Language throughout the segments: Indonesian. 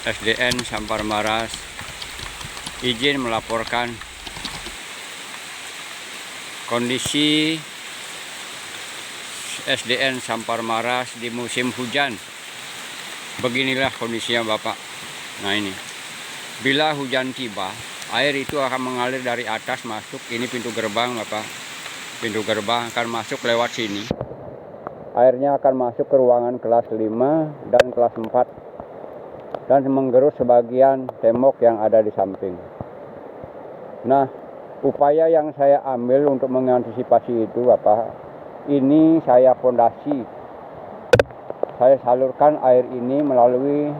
SDN Sampar Maras izin melaporkan kondisi SDN Sampar Maras di musim hujan. Beginilah kondisinya Bapak. Nah ini, bila hujan tiba, air itu akan mengalir dari atas masuk. Ini pintu gerbang Bapak. Pintu gerbang akan masuk lewat sini. Airnya akan masuk ke ruangan kelas 5 dan kelas 4 dan menggerus sebagian tembok yang ada di samping. Nah, upaya yang saya ambil untuk mengantisipasi itu Bapak, ini saya fondasi. Saya salurkan air ini melalui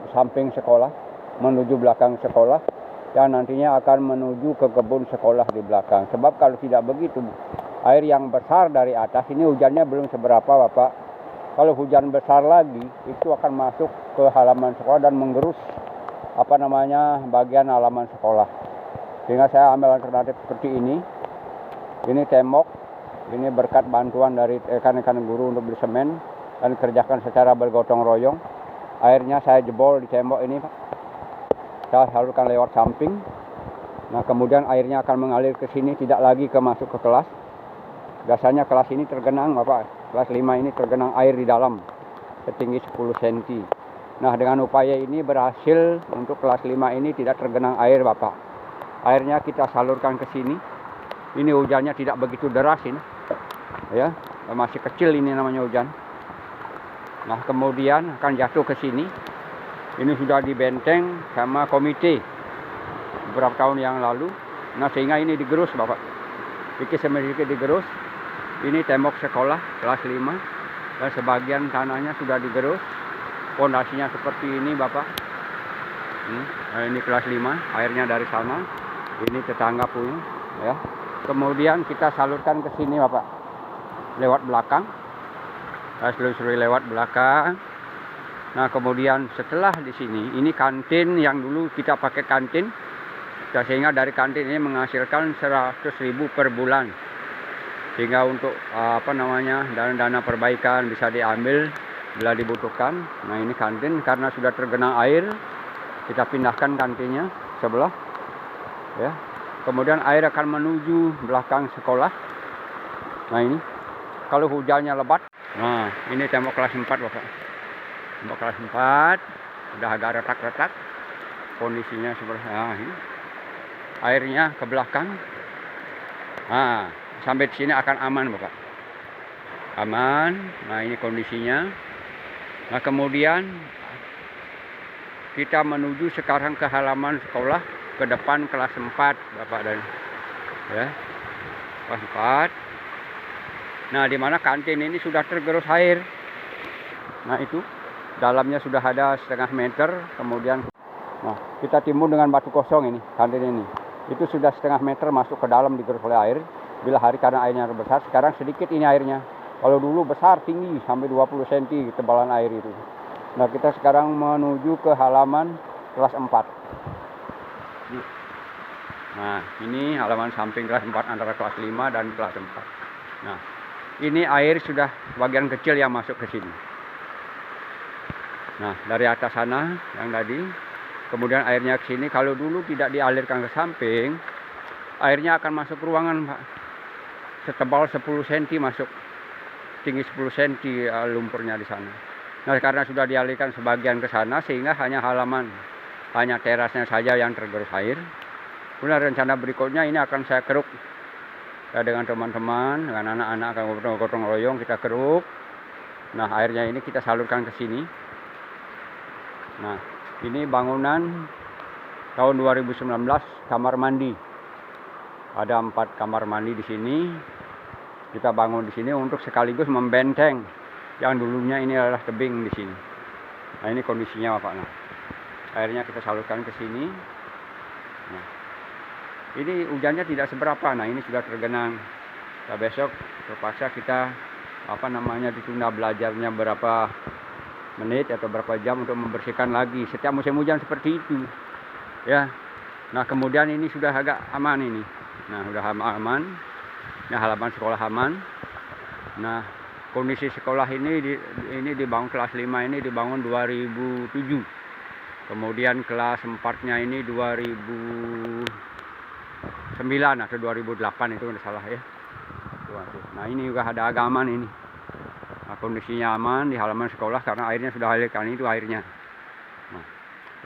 samping sekolah menuju belakang sekolah yang nantinya akan menuju ke kebun sekolah di belakang. Sebab kalau tidak begitu, air yang besar dari atas, ini hujannya belum seberapa Bapak. Kalau hujan besar lagi, itu akan masuk ke halaman sekolah dan menggerus bagian halaman sekolah. Sehingga saya ambil alternatif seperti ini. Ini tembok, ini berkat bantuan dari rekan-rekan guru untuk beli semen dan kerjakan secara bergotong royong. Airnya saya jebol di tembok ini Pak. Saya salurkan lewat samping. Nah kemudian airnya akan mengalir ke sini, tidak lagi masuk ke kelas. Biasanya kelas ini tergenang Bapak, kelas 5 ini tergenang air di dalam setinggi 10 cm. Nah dengan upaya ini berhasil untuk kelas 5 ini tidak tergenang air Bapak. Airnya kita salurkan ke sini. Ini hujannya tidak begitu deras ini. Ya, masih kecil ini namanya hujan. Nah kemudian akan jatuh ke sini. Ini sudah dibenteng sama komite beberapa tahun yang lalu. Nah sehingga ini digerus Bapak. Sedikit digerus. Ini tembok sekolah kelas 5 dan sebagian tanahnya sudah digerus. Pondasinya seperti ini Bapak. Ini kelas 5, airnya dari sana. Ini tetangga punya ya. Kemudian kita salurkan ke sini Bapak. Lewat belakang. Saya selusuri lewat belakang. Nah, kemudian setelah di sini, ini kantin yang dulu kita pakai kantin. Sehingga dari kantin ini menghasilkan 100.000 per bulan. Sehingga untuk dana perbaikan bisa diambil bila dibutuhkan. Nah ini kantin karena sudah tergenang air, kita pindahkan kantinnya sebelah ya. Kemudian air akan menuju belakang sekolah. Nah ini kalau hujannya lebat. Nah ini tembok kelas 4 Bapak. Tembok kelas 4 sudah agak retak-retak. Kondisinya seperti ini. Airnya ke belakang. Nah sampai di sini akan aman Bapak. Aman. Nah ini kondisinya. Nah kemudian kita menuju sekarang ke halaman sekolah, ke depan kelas 4 Bapak dan ya. Kelas 4. Nah di mana kantin ini sudah tergerus air. Nah itu dalamnya sudah ada 0,5 meter. Kemudian nah kita timbun dengan batu kosong ini kantin ini. Itu sudah 0,5 meter masuk ke dalam digerus oleh air. Bila hari karena airnya besar, sekarang sedikit ini airnya. Kalau dulu besar tinggi sampai 20 cm ketebalan air itu. Nah kita sekarang menuju ke halaman kelas 4. Nah ini halaman samping kelas 4 antara kelas 5 dan kelas 4. Nah ini air sudah bagian kecil yang masuk ke sini. Nah dari atas sana yang tadi, kemudian airnya ke sini. Kalau dulu tidak dialirkan ke samping, airnya akan masuk ke ruangan Pak. Setebal 10 cm masuk, tinggi 10 cm lumpurnya di sana. Nah karena sudah dialihkan sebagian ke sana sehingga hanya terasnya saja yang tergerus air. Kemudian rencana berikutnya ini akan saya keruk ya, dengan teman-teman, dengan anak-anak akan gotong royong kita keruk. Nah airnya ini kita salurkan ke sini. Nah ini bangunan tahun 2019 kamar mandi. Ada 4 kamar mandi di sini. Kita bangun di sini untuk sekaligus membenteng yang dulunya ini adalah tebing di sini. Nah ini kondisinya Bapak. Nah, airnya kita salurkan ke sini. Nah, ini hujannya tidak seberapa. Nah ini sudah tergenang. Nah, besok terpaksa kita ditunda belajarnya berapa menit atau berapa jam untuk membersihkan lagi. Setiap musim hujan seperti itu. Ya. Nah kemudian ini sudah agak aman ini. Nah sudah aman. Nah halaman sekolah aman. Nah kondisi sekolah ini dibangun kelas 5 ini dibangun 2007. Kemudian kelas 4-nya ini 2009 atau 2008 itu tidak salah ya. Nah ini juga ada agaman ini. Nah, kondisinya aman di halaman sekolah karena airnya sudah alirkan itu airnya. Nah,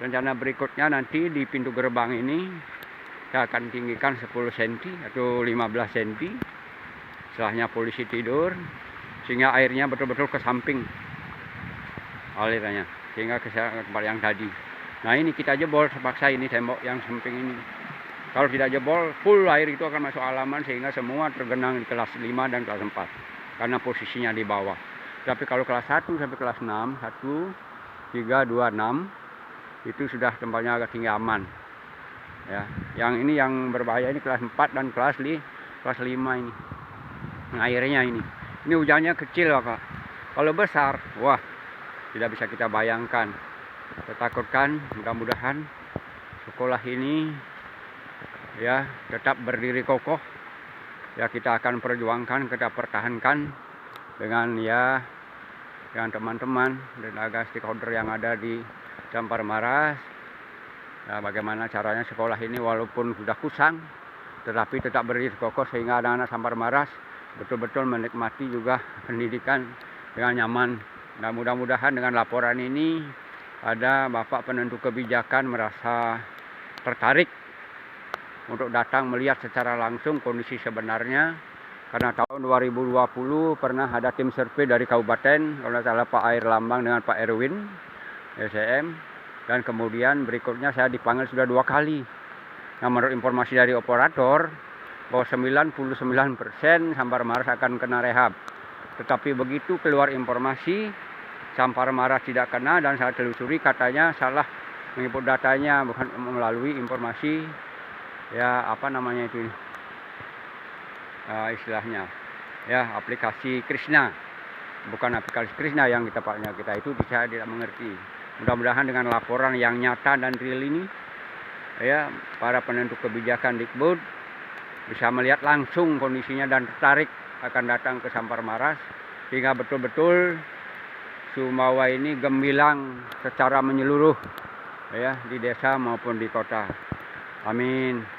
rencana berikutnya nanti di pintu gerbang ini saya akan tinggikan 10 cm atau 15 cm. Setelahnya polisi tidur sehingga airnya betul-betul ke samping alirannya sehingga ke tempat yang tadi. Nah ini kita jebol terpaksa ini tembok yang samping ini. Kalau tidak jebol full air itu akan masuk halaman sehingga semua tergenang di kelas 5 dan kelas 4 karena posisinya di bawah. Tapi kalau kelas 1 sampai kelas 6, 1, 3, 2, 6 itu sudah tempatnya agak tinggi aman. Ya, yang ini yang berbahaya ini kelas 4 dan kelas 5 ini. Nah, airnya ini hujannya kecil Pak. Kalau besar, wah tidak bisa kita bayangkan. Kita takutkan mudah-mudahan sekolah ini ya tetap berdiri kokoh. Ya kita akan perjuangkan, kita pertahankan dengan teman-teman dan tenaga stakeholder yang ada di Sampar Maras. Ya, bagaimana caranya sekolah ini walaupun sudah kusang tetapi tetap berdiri kokoh sehingga anak-anak Sampar Maras betul-betul menikmati juga pendidikan dengan nyaman. Nah, mudah-mudahan dengan laporan ini ada Bapak penentu kebijakan merasa tertarik untuk datang melihat secara langsung kondisi sebenarnya. Karena tahun 2020 pernah ada tim survei dari kabupaten, kalau tidak salah Pak Air Lambang dengan Pak Erwin, SCM. Dan kemudian berikutnya saya dipanggil sudah 2 kali. Nah, menurut informasi dari operator, bahwa 99% Sampar Maras akan kena rehab. Tetapi begitu keluar informasi, Sampar Maras tidak kena dan saya telusuri katanya salah menginput datanya bukan melalui informasi istilahnya aplikasi Krishna, bukan aplikasi Krishna yang kita itu saya tidak mengerti. Mudah-mudahan dengan laporan yang nyata dan real ini ya para penentu kebijakan Dikbud bisa melihat langsung kondisinya dan tertarik akan datang ke Sampar Maras sehingga betul-betul Sumbawa ini gemilang secara menyeluruh ya di desa maupun di kota. Amin.